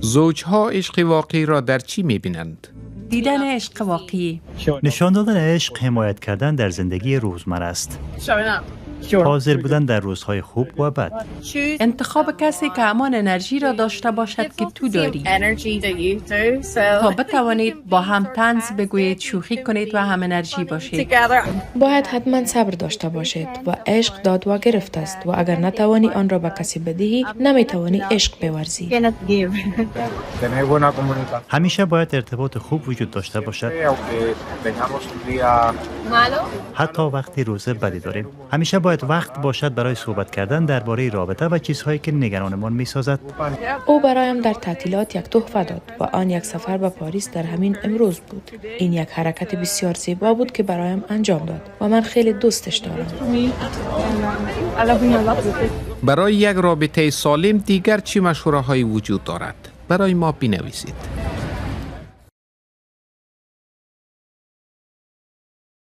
زوجها عشق واقعی را در چی می‌بینند؟ دیدن عشق واقعی، نشان دادن عشق حمایت کردن در زندگی روزمره است. حاضر بودن در روزهای خوب و بد. انتخاب کسی که همان انرژی را داشته باشد که تو داری تا بتوانید با هم طنز بگویید، شوخی کنید و هم انرژی باشید. باید حتما صبر داشته باشید و عشق داد و گرفت است و اگر نتوانی آن را به کسی بدهی نمیتوانی عشق بورزی. همیشه باید ارتباط خوب وجود داشته باشد. حتی وقتی روز بدی داریم. همیشه باید وقت باشد برای صحبت کردن درباره رابطه و چیزهایی که نگرانمان می‌سازد. او برایم در تعطیلات یک تحفه داد و آن یک سفر به پاریس در همین امروز بود. این یک حرکت بسیار زیبا بود که برایم انجام داد و من خیلی دوستش دارم. برای یک رابطه سالم دیگر چی مشوره‌هایی وجود دارد؟ برای ما بنویسید.